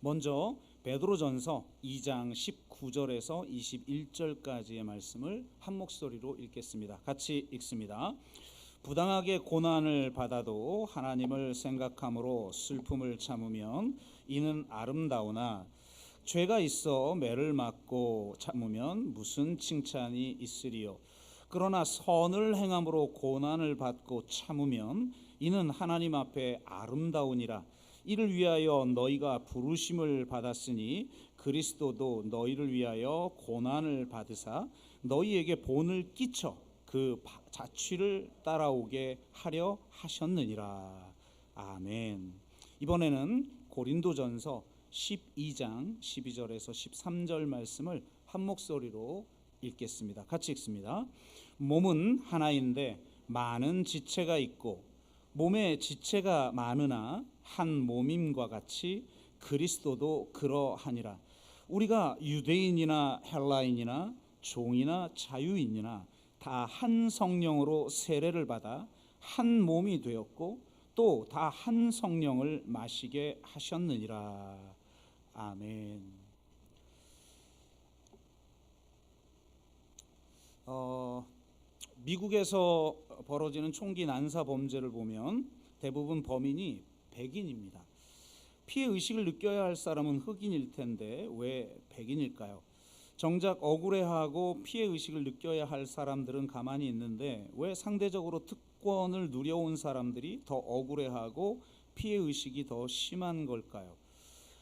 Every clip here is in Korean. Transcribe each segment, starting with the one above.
먼저 베드로전서 2장 19절에서 21절까지의 말씀을 한 목소리로 읽겠습니다. 같이 읽습니다. 부당하게 고난을 받아도 하나님을 생각함으로 슬픔을 참으면 이는 아름다우나 죄가 있어 매를 맞고 참으면 무슨 칭찬이 있으리요. 그러나 선을 행함으로 고난을 받고 참으면 이는 하나님 앞에 아름다우니라. 이를 위하여 너희가 부르심을 받았으니 그리스도도 너희를 위하여 고난을 받으사 너희에게 본을 끼쳐 그 자취를 따라오게 하려 하셨느니라. 아멘. 이번에는 고린도전서 12장 12절에서 13절 말씀을 한 목소리로 읽겠습니다. 같이 읽습니다. 몸은 하나인데 많은 지체가 있고 몸에 지체가 많으나 한 몸임과 같이 그리스도도 그러하니라. 우리가 유대인이나 헬라인이나 종이나 자유인이나 다 한 성령으로 세례를 받아 한 몸이 되었고 또 다 한 성령을 마시게 하셨느니라. 아멘. 미국에서 벌어지는 총기 난사 범죄를 보면 대부분 범인이 백인입니다. 피해 의식을 느껴야 할 사람은 흑인일 텐데 왜 백인일까요? 정작 억울해하고 피해 의식을 느껴야 할 사람들은 가만히 있는데 왜 상대적으로 특권을 누려온 사람들이 더 억울해하고 피해 의식이 더 심한 걸까요?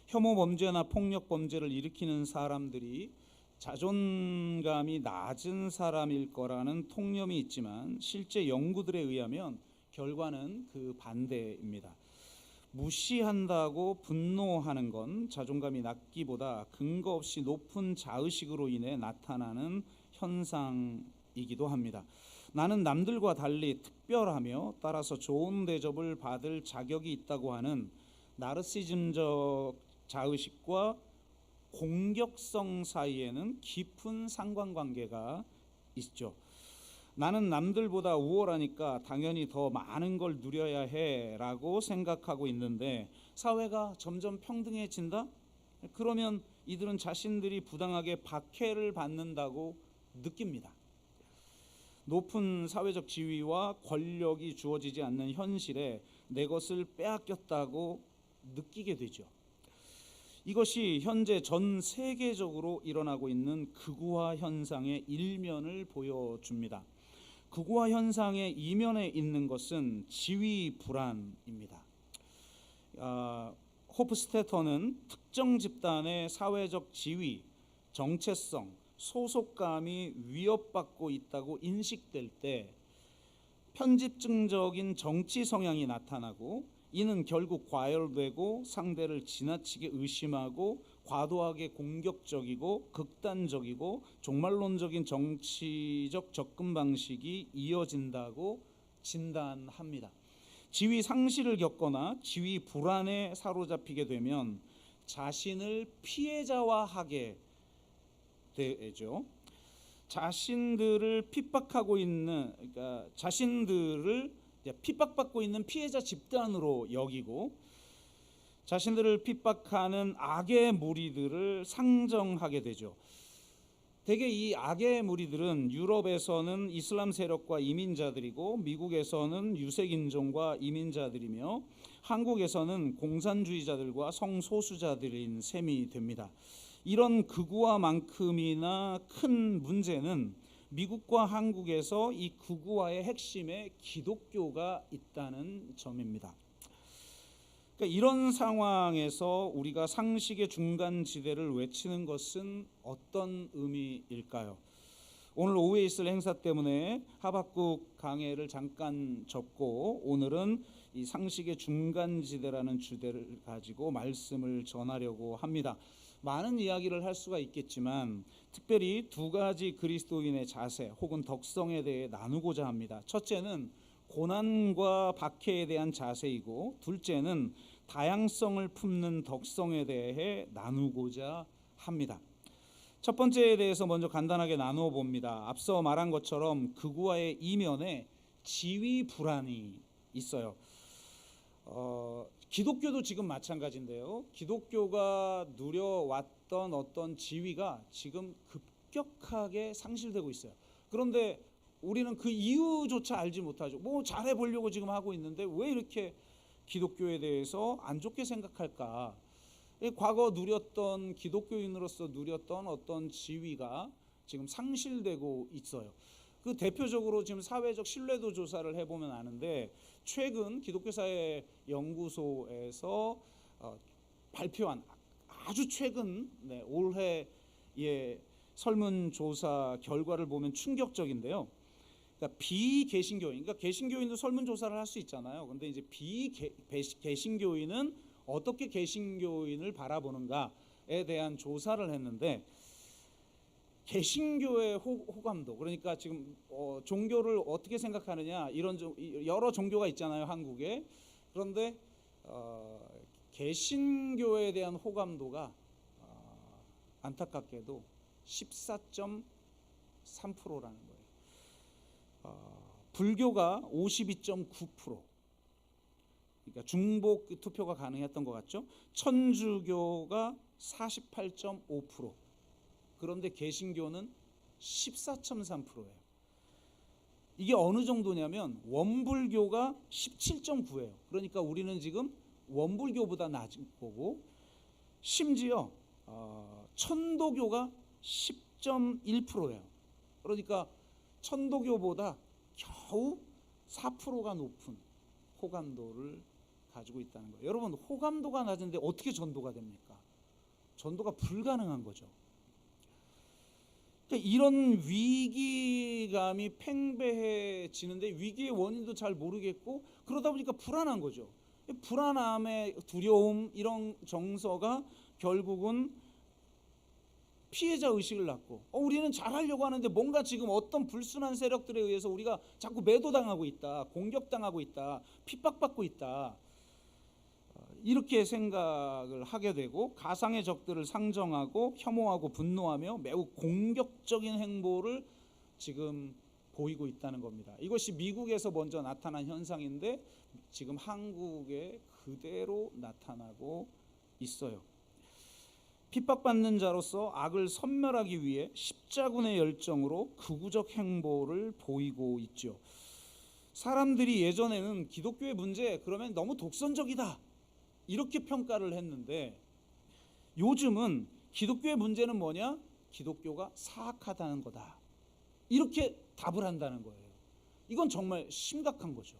혐오 범죄나 폭력 범죄를 일으키는 사람들이 자존감이 낮은 사람일 거라는 통념이 있지만 실제 연구들에 의하면 결과는 그 반대입니다. 무시한다고 분노하는 건 자존감이 낮기보다 근거 없이 높은 자의식으로 인해 나타나는 현상이기도 합니다. 나는 남들과 달리 특별하며 따라서 좋은 대접을 받을 자격이 있다고 하는 나르시즘적 자의식과 공격성 사이에는 깊은 상관관계가 있죠. 나는 남들보다 우월하니까 당연히 더 많은 걸 누려야 해라고 생각하고 있는데 사회가 점점 평등해진다? 그러면 이들은 자신들이 부당하게 박해를 받는다고 느낍니다. 높은 사회적 지위와 권력이 주어지지 않는 현실에 내 것을 빼앗겼다고 느끼게 되죠. 이것이 현재 전 세계적으로 일어나고 있는 극우화 현상의 일면을 보여줍니다. 극우화 현상의 이면에 있는 것은 지위 불안입니다. 호프스테터는 특정 집단의 사회적 지위, 정체성, 소속감이 위협받고 있다고 인식될 때 편집증적인 정치 성향이 나타나고 이는 결국 과열되고 상대를 지나치게 의심하고 과도하게 공격적이고 극단적이고 종말론적인 정치적 접근 방식이 이어진다고 진단합니다. 지위 상실을 겪거나 지위 불안에 사로잡히게 되면 자신을 피해자화하게 되죠. 자신들을 핍박하고 있는, 그러니까 자신들을 핍박받고 있는 피해자 집단으로 여기고 자신들을 핍박하는 악의 무리들을 상정하게 되죠. 대개 이 악의 무리들은 유럽에서는 이슬람 세력과 이민자들이고 미국에서는 유색인종과 이민자들이며 한국에서는 공산주의자들과 성소수자들인 셈이 됩니다. 이런 극우화만큼이나 큰 문제는 미국과 한국에서 이 극우화의 핵심에 기독교가 있다는 점입니다. 그러니까 이런 상황에서 우리가 상식의 중간지대를 외치는 것은 어떤 의미일까요? 오늘 오후에 있을 행사 때문에 하박국 강해를 잠깐 접고 오늘은 이 상식의 중간지대라는 주제를 가지고 말씀을 전하려고 합니다. 많은 이야기를 할 수가 있겠지만 특별히 두 가지 그리스도인의 자세 혹은 덕성에 대해 나누고자 합니다. 첫째는 고난과 박해에 대한 자세이고 둘째는 다양성을 품는 덕성에 대해 나누고자 합니다. 첫 번째에 대해서 먼저 간단하게 나누어 봅니다. 앞서 말한 것처럼 극우화의 이면에 지위 불안이 있어요. 기독교도 지금 마찬가지인데요. 기독교가 누려왔던 어떤 지위가 지금 급격하게 상실되고 있어요. 그런데 우리는 그 이유조차 알지 못하죠. 뭐 잘해보려고 지금 하고 있는데 왜 이렇게 기독교에 대해서 안 좋게 생각할까? 과거 누렸던 기독교인으로서 누렸던 어떤 지위가 지금 상실되고 있어요. 그 대표적으로 지금 사회적 신뢰도 조사를 해보면 아는데, 최근 기독교사회 연구소에서 발표한 아주 최근 올해의 설문조사 결과를 보면 충격적인데요. 그러니까 비개신교인, 그러니까 개신교인도 설문조사를 할 수 있잖아요. 근데 이제 비개신교인은 어떻게 개신교인을 바라보는가에 대한 조사를 했는데, 개신교의 호감도, 그러니까 지금 종교를 어떻게 생각하느냐, 이런 여러 종교가 있잖아요, 한국에. 그런데 개신교에 대한 호감도가 안타깝게도 14.3%라는 거예요. 불교가 52.9%, 그러니까 중복 투표가 가능했던 것 같죠. 천주교가 48.5%, 그런데 개신교는 14.3%예요. 이게 어느 정도냐면 원불교가 17.9예요. 그러니까 우리는 지금 원불교보다 낮은 거고, 심지어 천도교가 10.1%예요. 그러니까 천도교보다 겨우 4%가 높은 호감도를 가지고 있다는 거예요. 여러분, 호감도가 낮은데 어떻게 전도가 됩니까? 전도가 불가능한 거죠. 그러니까 이런 위기감이 팽배해지는데 위기의 원인도 잘 모르겠고, 그러다 보니까 불안한 거죠. 불안함의 두려움, 이런 정서가 결국은 피해자 의식을 낳고, 우리는 잘하려고 하는데 뭔가 지금 어떤 불순한 세력들에 의해서 우리가 자꾸 매도당하고 있다, 공격당하고 있다, 핍박받고 있다, 이렇게 생각을 하게 되고, 가상의 적들을 상정하고 혐오하고 분노하며 매우 공격적인 행보를 지금 보이고 있다는 겁니다. 이것이 미국에서 먼저 나타난 현상인데 지금 한국에 그대로 나타나고 있어요. 핍박받는 자로서 악을 섬멸하기 위해 십자군의 열정으로 극우적 행보를 보이고 있죠. 사람들이 예전에는 기독교의 문제 그러면 너무 독선적이다, 이렇게 평가를 했는데, 요즘은 기독교의 문제는 뭐냐? 기독교가 사악하다는 거다, 이렇게 답을 한다는 거예요. 이건 정말 심각한 거죠.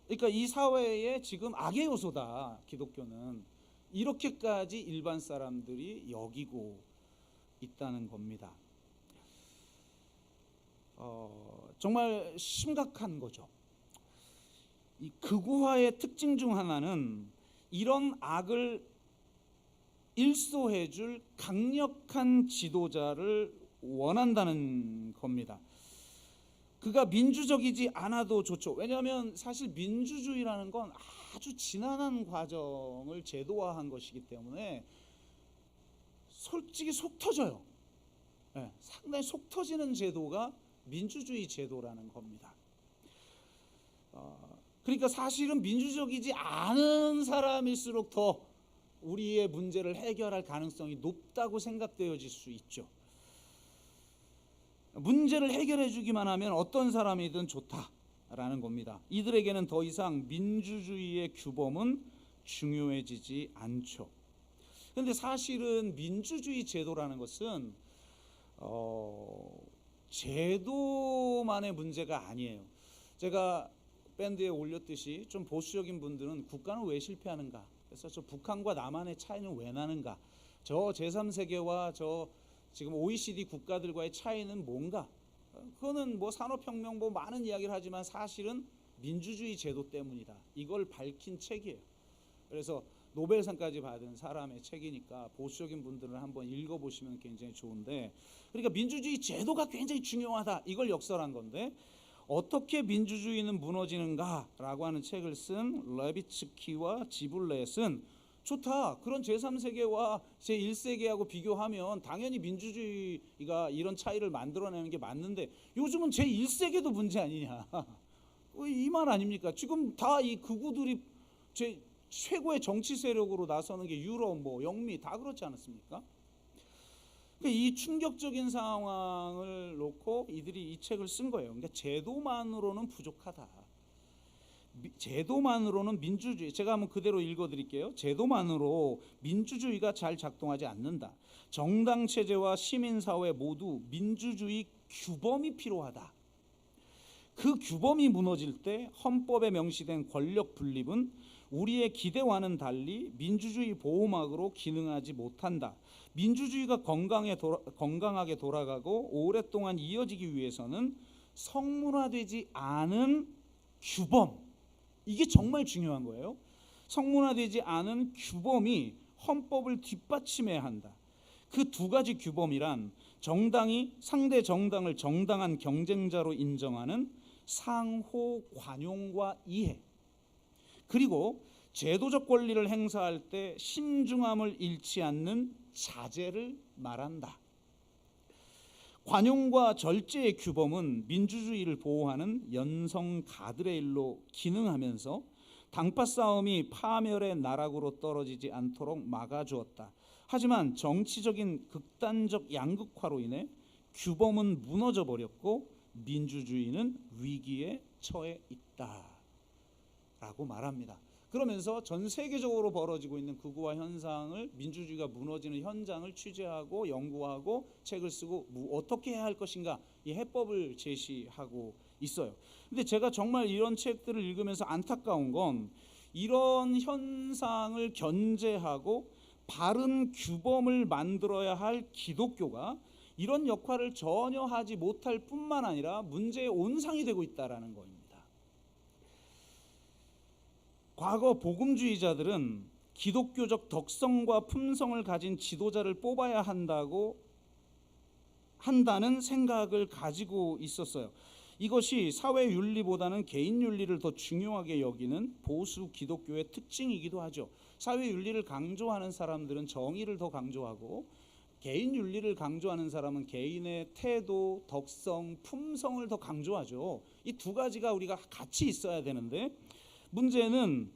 그러니까 이 사회에 지금 악의 요소다, 기독교는, 이렇게까지 일반 사람들이 여기고 있다는 겁니다. 정말 심각한 거죠. 이 극우화의 특징 중 하나는 이런 악을 일소해줄 강력한 지도자를 원한다는 겁니다. 그가 민주적이지 않아도 좋죠. 왜냐하면 사실 민주주의라는 건 아주 지난한 과정을 제도화한 것이기 때문에 솔직히 속 터져요. 상당히 속 터지는 제도가 민주주의 제도라는 겁니다. 그러니까 사실은 민주적이지 않은 사람일수록 더 우리의 문제를 해결할 가능성이 높다고 생각되어질 수 있죠. 문제를 해결해 주기만 하면 어떤 사람이든 좋다라는 겁니다. 이들에게는 더 이상 민주주의의 규범은 중요해지지 않죠. 그런데 사실은 민주주의 제도라는 것은 제도만의 문제가 아니에요. 제가 밴드에 올렸듯이 좀 보수적인 분들은 국가는 왜 실패하는가, 그래서 저 북한과 남한의 차이는 왜 나는가, 저 제3세계와 저 지금 OECD 국가들과의 차이는 뭔가, 그거는 뭐 산업혁명 뭐 많은 이야기를 하지만 사실은 민주주의 제도 때문이다, 이걸 밝힌 책이에요. 그래서 노벨상까지 받은 사람의 책이니까 보수적인 분들은 한번 읽어보시면 굉장히 좋은데, 그러니까 민주주의 제도가 굉장히 중요하다, 이걸 역설한 건데, 어떻게 민주주의는 무너지는가라고 하는 책을 쓴 레비츠키와 지블렛은 좋다, 그런 제3세계와 제1세계하고 비교하면 당연히 민주주의가 이런 차이를 만들어내는 게 맞는데 요즘은 제1세계도 문제 아니냐, 이 말 아닙니까? 지금 다 이 극우들이 최고의 정치 세력으로 나서는 게 유럽, 영미 다 그렇지 않았습니까? 이 충격적인 상황을 놓고 이들이 이 책을 쓴 거예요. 그러니까 제도만으로는 부족하다. 제도만으로는 민주주의, 제가 한번 그대로 읽어드릴게요. 제도만으로 민주주의가 잘 작동하지 않는다. 정당 체제와 시민사회 모두 민주주의 규범이 필요하다. 그 규범이 무너질 때 헌법에 명시된 권력 분립은 우리의 기대와는 달리 민주주의 보호막으로 기능하지 못한다. 민주주의가 건강하게 돌아가고 오랫동안 이어지기 위해서는 성문화되지 않은 규범, 이게 정말 중요한 거예요. 성문화되지 않은 규범이 헌법을 뒷받침해야 한다. 그 두 가지 규범이란 정당이 상대 정당을 정당한 경쟁자로 인정하는 상호 관용과 이해, 그리고 제도적 권리를 행사할 때 신중함을 잃지 않는 자제를 말한다. 관용과 절제의 규범은 민주주의를 보호하는 연성 가드레일로 기능하면서 당파 싸움이 파멸의 나락으로 떨어지지 않도록 막아주었다. 하지만 정치적인 극단적 양극화로 인해 규범은 무너져 버렸고 민주주의는 위기에 처해 있다라고 말합니다. 그러면서 전 세계적으로 벌어지고 있는 극우화 현상을, 민주주의가 무너지는 현장을 취재하고 연구하고 책을 쓰고 어떻게 해야 할 것인가, 이 해법을 제시하고 있어요. 근데 제가 정말 이런 책들을 읽으면서 안타까운 건 이런 현상을 견제하고 바른 규범을 만들어야 할 기독교가 이런 역할을 전혀 하지 못할 뿐만 아니라 문제의 온상이 되고 있다는 겁니다. 과거 복음주의자들은 기독교적 덕성과 품성을 가진 지도자를 뽑아야 한다는 생각을 가지고 있었어요. 이것이 사회윤리보다는 개인윤리를 더 중요하게 여기는 보수 기독교의 특징이기도 하죠. 사회윤리를 강조하는 사람들은 정의를 더 강조하고, 개인윤리를 강조하는 사람은 개인의 태도, 덕성, 품성을 더 강조하죠. 이 두 가지가 우리가 같이 있어야 되는데 문제는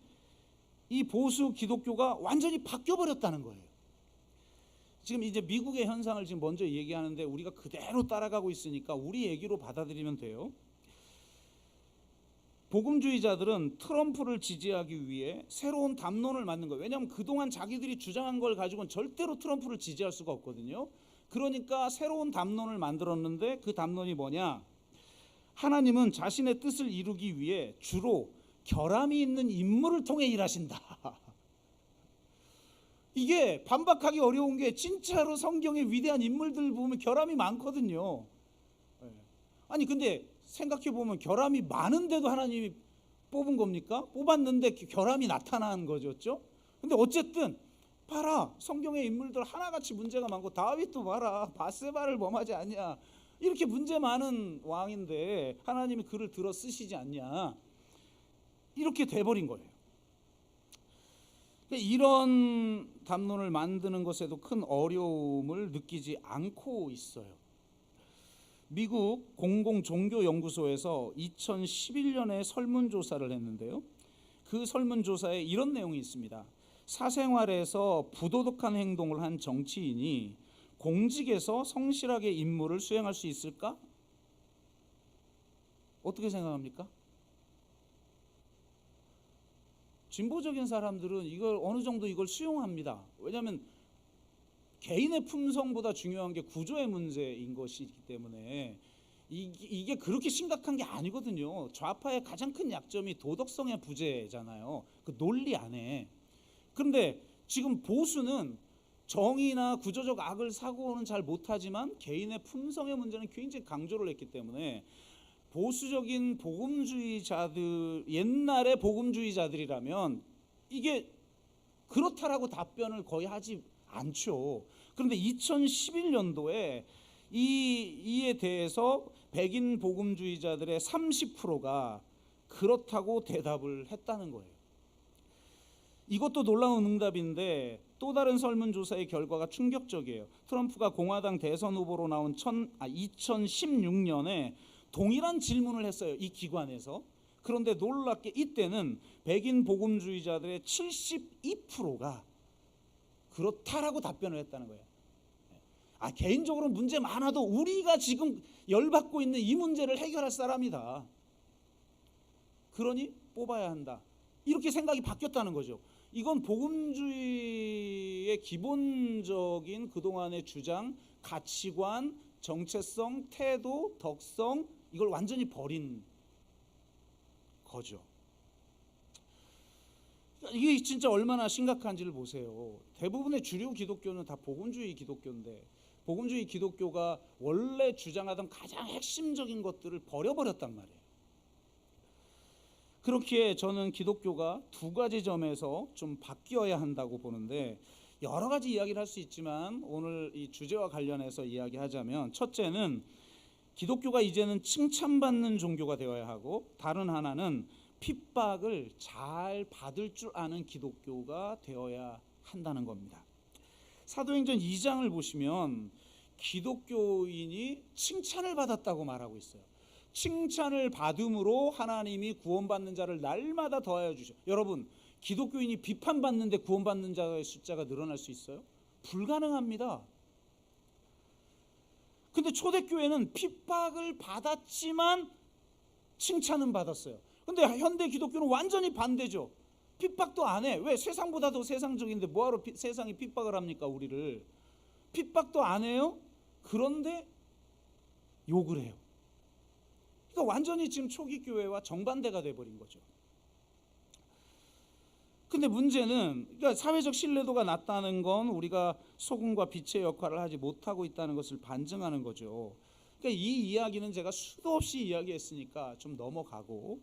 이 보수 기독교가 완전히 바뀌어버렸다는 거예요. 지금 이제 미국의 현상을 지금 먼저 얘기하는데 우리가 그대로 따라가고 있으니까 우리 얘기로 받아들이면 돼요. 복음주의자들은 트럼프를 지지하기 위해 새로운 담론을 만든 거예요. 왜냐하면 그동안 자기들이 주장한 걸 가지고는 절대로 트럼프를 지지할 수가 없거든요. 그러니까 새로운 담론을 만들었는데 그 담론이 뭐냐? 하나님은 자신의 뜻을 이루기 위해 주로 결함이 있는 인물을 통해 일하신다. 이게 반박하기 어려운 게 진짜로 성경의 위대한 인물들 보면 결함이 많거든요. 아니 근데 생각해 보면 결함이 많은데도 하나님이 뽑은 겁니까? 뽑았는데 결함이 나타난 거죠. 근데 어쨌든 봐라, 성경의 인물들 하나같이 문제가 많고, 다윗도 봐라, 바세바를 범하지 않냐, 이렇게 문제 많은 왕인데 하나님이 그를 들어 쓰시지 않냐, 이렇게 돼버린 거예요. 이런 담론을 만드는 것에도 큰 어려움을 느끼지 않고 있어요. 미국 공공종교연구소에서 2011년에 설문조사를 했는데요. 그 설문조사에 이런 내용이 있습니다. 사생활에서 부도덕한 행동을 한 정치인이 공직에서 성실하게 임무를 수행할 수 있을까? 어떻게 생각합니까? 진보적인 사람들은 이걸 어느 정도 이걸 수용합니다. 왜냐하면 개인의 품성보다 중요한 게 구조의 문제인 것이기 때문에 이게 그렇게 심각한 게 아니거든요. 좌파의 가장 큰 약점이 도덕성의 부재잖아요. 그 논리 안에. 그런데 지금 보수는 정의나 구조적 악을 사고는 잘 못하지만 개인의 품성의 문제는 굉장히 강조를 했기 때문에 보수적인 복음주의자들, 옛날의 복음주의자들이라면 이게 그렇다라고 답변을 거의 하지 않죠. 그런데 2011년도에 이에 대해서 백인 복음주의자들의 30%가 그렇다고 대답을 했다는 거예요. 이것도 놀라운 응답인데 또 다른 설문조사의 결과가 충격적이에요. 트럼프가 공화당 대선 후보로 나온 2016년에 동일한 질문을 했어요. 이 기관에서. 그런데 놀랍게 이때는 백인 복음주의자들의 72%가 그렇다라고 답변을 했다는 거예요. 개인적으로 문제 많아도 우리가 지금 열받고 있는 이 문제를 해결할 사람이다. 그러니 뽑아야 한다. 이렇게 생각이 바뀌었다는 거죠. 이건 복음주의의 기본적인 그동안의 주장, 가치관, 정체성, 태도, 덕성, 이걸 완전히 버린 거죠. 이게 진짜 얼마나 심각한지를 보세요. 대부분의 주류 기독교는 다 복음주의 기독교인데, 복음주의 기독교가 원래 주장하던 가장 핵심적인 것들을 버려버렸단 말이에요. 그렇기에 저는 기독교가 두 가지 점에서 좀 바뀌어야 한다고 보는데, 여러 가지 이야기를 할 수 있지만 오늘 이 주제와 관련해서 이야기하자면, 첫째는 기독교가 이제는 칭찬받는 종교가 되어야 하고, 다른 하나는 핍박을 잘 받을 줄 아는 기독교가 되어야 한다는 겁니다. 사도행전 2장을 보시면 기독교인이 칭찬을 받았다고 말하고 있어요. 칭찬을 받음으로 하나님이 구원받는 자를 날마다 더하여 주셔. 여러분, 기독교인이 비판받는데 구원받는 자의 숫자가 늘어날 수 있어요? 불가능합니다. 근데 초대교회는 핍박을 받았지만 칭찬은 받았어요. 근데 현대 기독교는 완전히 반대죠. 핍박도 안 해. 왜? 세상보다도 세상적인데 뭐하러 세상이 핍박을 합니까? 우리를. 핍박도 안 해요. 그런데 욕을 해요. 그러니까 완전히 지금 초기 교회와 정반대가 돼버린 거죠. 근데 문제는, 그러니까 사회적 신뢰도가 낮다는 건 우리가 소금과 빛의 역할을 하지 못하고 있다는 것을 반증하는 거죠. 그러니까 이 이야기는 제가 수도 없이 이야기했으니까 좀 넘어가고,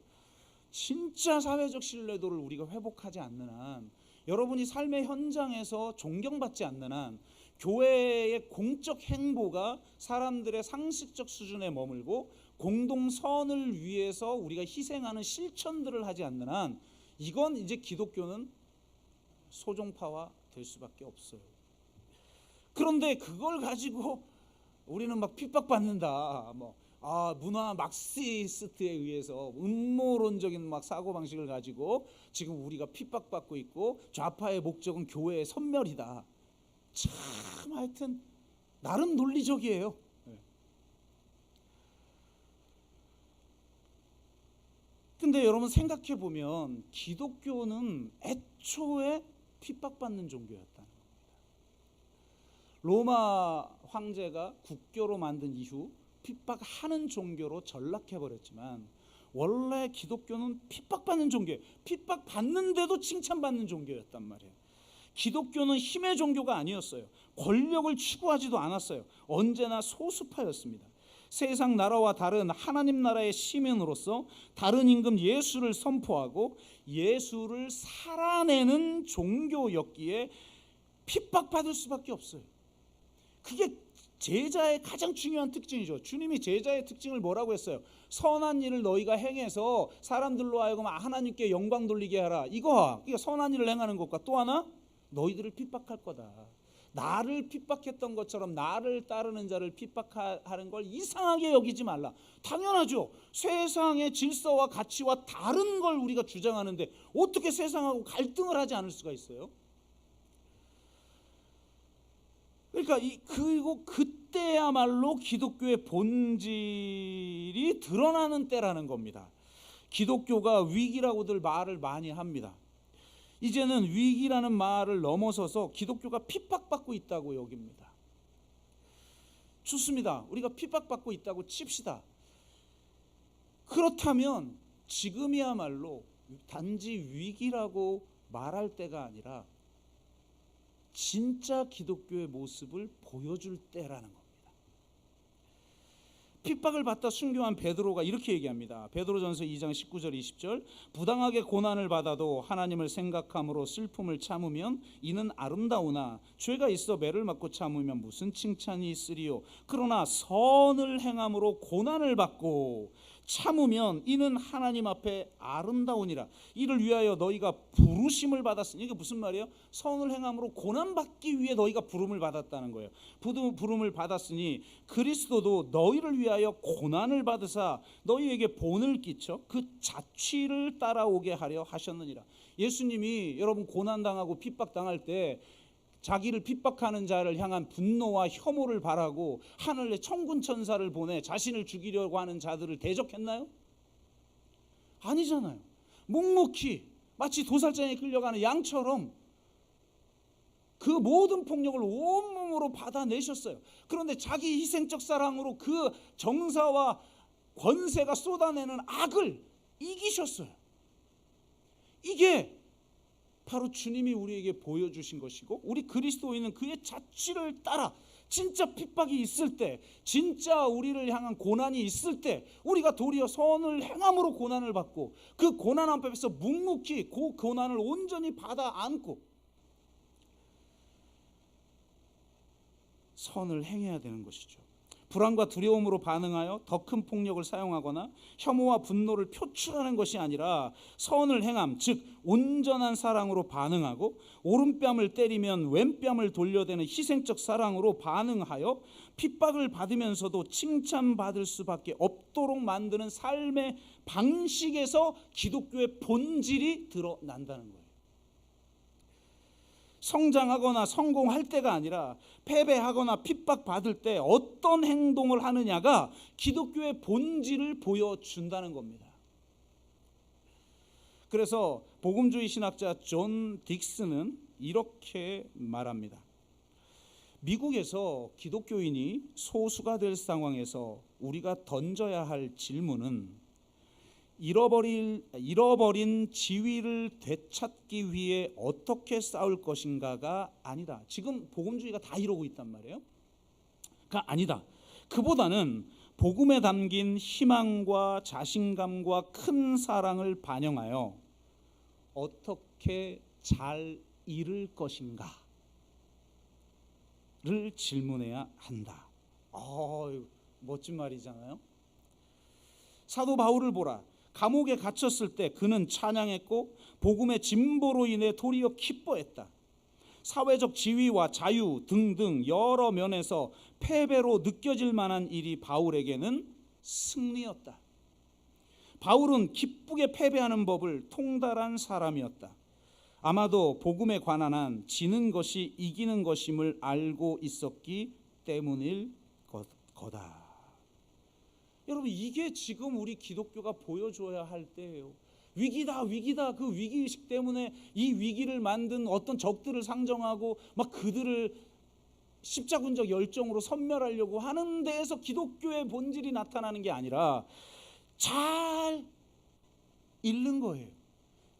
진짜 사회적 신뢰도를 우리가 회복하지 않는 한, 여러분이 삶의 현장에서 존경받지 않는 한, 교회의 공적 행보가 사람들의 상식적 수준에 머물고 공동선을 위해서 우리가 희생하는 실천들을 하지 않는 한, 이건 이제 기독교는 소종파화 될 수밖에 없어요. 그런데 그걸 가지고 우리는 막 핍박받는다, 문화 막시스트에 의해서 음모론적인 막 사고방식을 가지고 지금 우리가 핍박받고 있고, 좌파의 목적은 교회의 선멸이다. 참, 하여튼 나름 논리적이에요. 근데 여러분 생각해 보면 기독교는 애초에 핍박받는 종교였다는 겁니다. 로마 황제가 국교로 만든 이후 핍박하는 종교로 전락해 버렸지만, 원래 기독교는 핍박받는 종교예요. 핍박받는데도 칭찬받는 종교였단 말이에요. 기독교는 힘의 종교가 아니었어요. 권력을 추구하지도 않았어요. 언제나 소수파였습니다. 세상 나라와 다른 하나님 나라의 시민으로서 다른 임금 예수를 선포하고 예수를 살아내는 종교였기에 핍박받을 수밖에 없어요. 그게 제자의 가장 중요한 특징이죠. 주님이 제자의 특징을 뭐라고 했어요? 선한 일을 너희가 행해서 사람들로 하여금 하나님께 영광 돌리게 하라. 이거 선한 일을 행하는 것과, 또 하나 너희들을 핍박할 거다. 나를 핍박했던 것처럼 나를 따르는 자를 핍박하는 걸 이상하게 여기지 말라. 당연하죠. 세상의 질서와 가치와 다른 걸 우리가 주장하는데 어떻게 세상하고 갈등을 하지 않을 수가 있어요? 그러니까 그리고 그때야말로 기독교의 본질이 드러나는 때라는 겁니다. 기독교가 위기라고들 말을 많이 합니다. 이제는 위기라는 말을 넘어서서 기독교가 핍박받고 있다고 여깁니다. 좋습니다. 우리가 핍박받고 있다고 칩시다. 그렇다면 지금이야말로 단지 위기라고 말할 때가 아니라 진짜 기독교의 모습을 보여줄 때라는 겁니다. 핍박을 받다 순교한 베드로가 이렇게 얘기합니다. 베드로전서 2장 19절 20절, 부당하게 고난을 받아도 하나님을 생각함으로 슬픔을 참으면 이는 아름다우나 죄가 있어 매를 맞고 참으면 무슨 칭찬이 있으리요. 그러나 선을 행함으로 고난을 받고 참으면 이는 하나님 앞에 아름다우니라. 이를 위하여 너희가 부르심을 받았으니, 이게 무슨 말이에요? 선을 행함으로 고난받기 위해 너희가 부름을 받았다는 거예요. 부름을 받았으니 그리스도도 너희를 위하여 고난을 받으사 너희에게 본을 끼쳐 그 자취를 따라오게 하려 하셨느니라. 예수님이 여러분 고난당하고 핍박당할 때 자기를 핍박하는 자를 향한 분노와 혐오를 바라고 하늘에 천군 천사를 보내 자신을 죽이려고 하는 자들을 대적했나요? 아니잖아요. 묵묵히 마치 도살장에 끌려가는 양처럼 그 모든 폭력을 온몸으로 받아내셨어요. 그런데 자기 희생적 사랑으로 그 정사와 권세가 쏟아내는 악을 이기셨어요. 이게 바로 주님이 우리에게 보여주신 것이고, 우리 그리스도인은 그의 자취를 따라 진짜 핍박이 있을 때, 진짜 우리를 향한 고난이 있을 때 우리가 도리어 선을 행함으로 고난을 받고 그 고난 앞에서 묵묵히 그 고난을 온전히 받아 안고 선을 행해야 되는 것이죠. 불안과 두려움으로 반응하여 더 큰 폭력을 사용하거나 혐오와 분노를 표출하는 것이 아니라 선을 행함, 즉 온전한 사랑으로 반응하고 오른뺨을 때리면 왼뺨을 돌려대는 희생적 사랑으로 반응하여 핍박을 받으면서도 칭찬받을 수밖에 없도록 만드는 삶의 방식에서 기독교의 본질이 드러난다는 거예요. 성장하거나 성공할 때가 아니라 패배하거나 핍박받을 때 어떤 행동을 하느냐가 기독교의 본질을 보여준다는 겁니다. 그래서 복음주의 신학자 존 딕스는 이렇게 말합니다. 미국에서 기독교인이 소수가 될 상황에서 우리가 던져야 할 질문은 잃어버린 지위를 되찾기 위해 어떻게 싸울 것인가가 아니다. 지금 복음주의가 다 이러고 있단 말이에요. 그러니까 아니다. 그보다는 복음에 담긴 희망과 자신감과 큰 사랑을 반영하여 어떻게 잘 이룰 것인가를 질문해야 한다. 멋진 말이잖아요. 사도 바울을 보라. 감옥에 갇혔을 때 그는 찬양했고 복음의 진보로 인해 도리어 기뻐했다. 사회적 지위와 자유 등등 여러 면에서 패배로 느껴질 만한 일이 바울에게는 승리였다. 바울은 기쁘게 패배하는 법을 통달한 사람이었다. 아마도 복음에 관한 한 지는 것이 이기는 것임을 알고 있었기 때문일 거다. 여러분, 이게 지금 우리 기독교가 보여줘야 할 때예요. 위기다. 그 위기의식 때문에 이 위기를 만든 어떤 적들을 상정하고 막 그들을 십자군적 열정으로 섬멸하려고 하는 데에서 기독교의 본질이 나타나는 게 아니라 잘 잃는 거예요.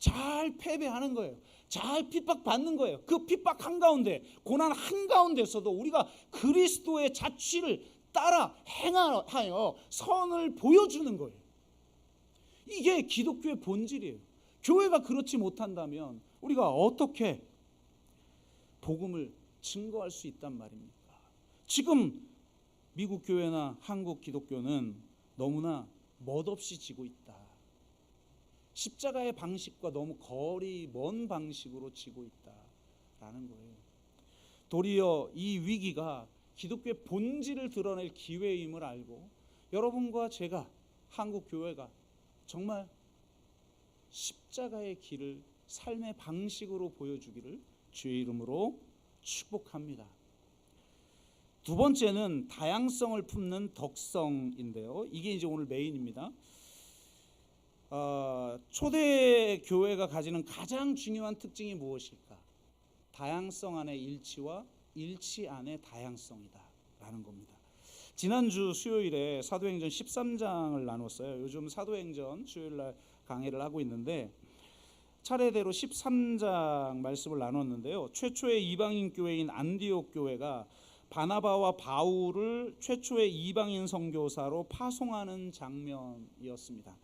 잘 패배하는 거예요. 잘 핍박받는 거예요. 그 핍박 한가운데, 고난 한가운데서도 우리가 그리스도의 자취를 따라 행하여 선을 보여주는 거예요. 이게 기독교의 본질이에요. 교회가 그렇지 못한다면 우리가 어떻게 복음을 증거할 수 있단 말입니까? 지금 미국 교회나 한국 기독교는 너무나 멋없이 지고 있다. 십자가의 방식과 너무 거리 먼 방식으로 지고 있다라는 거예요. 도리어 이 위기가 기독교의 본질을 드러낼 기회임을 알고 여러분과 제가, 한국 교회가 정말 십자가의 길을 삶의 방식으로 보여주기를 주의 이름으로 축복합니다. 두 번째는 다양성을 품는 덕성인데요. 이게 이제 오늘 메인입니다. 초대 교회가 가지는 가장 중요한 특징이 무엇일까? 다양성 안의 일치와 일치 안의 다양성이다라는 겁니다. 지난주 수요일에 사도행전 13장을 나눴어요. 요즘 사도행전 수요일날 강의를 하고 있는데 차례대로 13장 말씀을 나눴는데요. 최초의 이방인 교회인 안디옥 교회가 바나바와 바울을 최초의 이방인 선교사로 파송하는 장면이었습니다.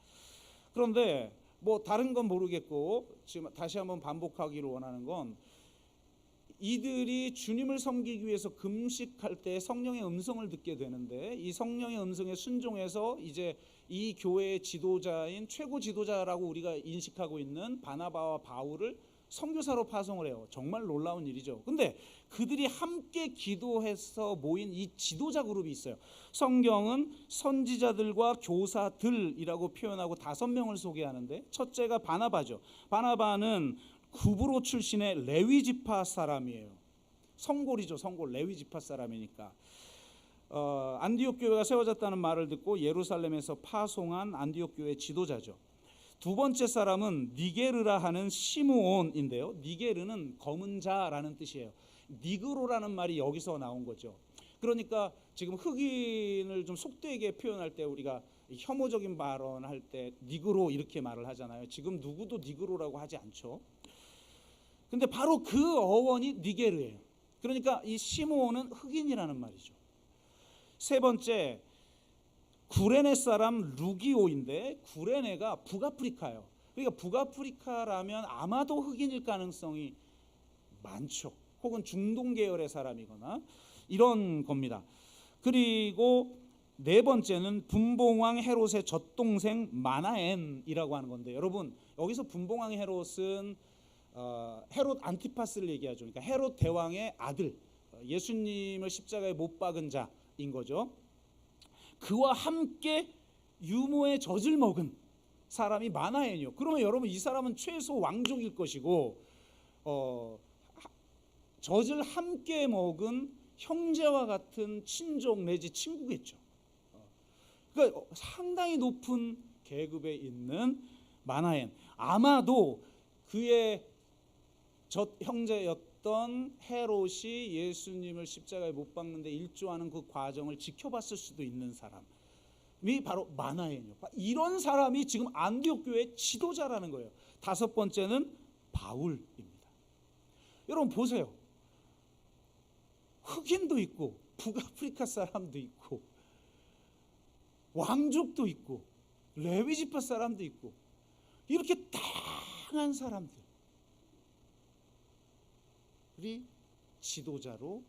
그런데 뭐 다른 건 모르겠고 지금 다시 한번 반복하기를 원하는 건 이들이 주님을 섬기기 위해서 금식할 때 성령의 음성을 듣게 되는데, 이 성령의 음성에 순종해서 이제 이 교회의 지도자인 최고 지도자라고 우리가 인식하고 있는 바나바와 바울을 선교사로 파송을 해요. 정말 놀라운 일이죠. 근데 그들이 함께 기도해서 모인 이 지도자 그룹이 있어요. 성경은 선지자들과 교사들이라고 표현하고 5명을 소개하는데, 첫째가 바나바죠. 바나바는 구브로 출신의 레위 지파 사람이에요. 성골이죠. 성골. 레위 지파 사람이니까. 안디옥 교회가 세워졌다는 말을 듣고 예루살렘에서 파송한 안디옥 교회 지도자죠. 두 번째 사람은 니게르라 하는 시므온인데요. 니게르는 검은 자라는 뜻이에요. 니그로라는 말이 여기서 나온 거죠. 그러니까 지금 흑인을 좀 속되게 표현할 때 우리가 혐오적인 발언할 때 니그로 이렇게 말을 하잖아요. 지금 누구도 니그로라고 하지 않죠. 근데 바로 그 어원이 니게르예요. 그러니까 이 시므온은 흑인이라는 말이죠. 세 번째, 구레네 사람 루기오인데, 구레네가 북아프리카예요. 그러니까 북아프리카라면 아마도 흑인일 가능성이 많죠. 혹은 중동 계열의 사람이거나 이런 겁니다. 그리고 네 번째는 분봉왕 헤롯의 젖동생 마나엔이라고 하는 건데, 여러분 여기서 분봉왕 헤롯은 헤롯 안티파스를 얘기하죠. 그러니까 헤롯 대왕의 아들, 예수님을 십자가에 못 박은 자인 거죠. 그와 함께 유모의 젖을 먹은 사람이 마나엔이요. 그러면 여러분 이 사람은 최소 왕족일 것이고, 젖을 함께 먹은 형제와 같은 친족 내지 친구겠죠. 그러니까 상당히 높은 계급에 있는 마나엔. 아마도 그의 젖 형제였던 헤롯이 예수님을 십자가에 못 박는데 일조하는 그 과정을 지켜봤을 수도 있는 사람이 바로 마나엔이요. 이런 사람이 지금 안디옥 교회의 지도자라는 거예요. 다섯 번째는 바울입니다. 여러분 보세요. 흑인도 있고 북아프리카 사람도 있고 왕족도 있고 레위 지파 사람도 있고, 이렇게 다양한 사람들이 지도자로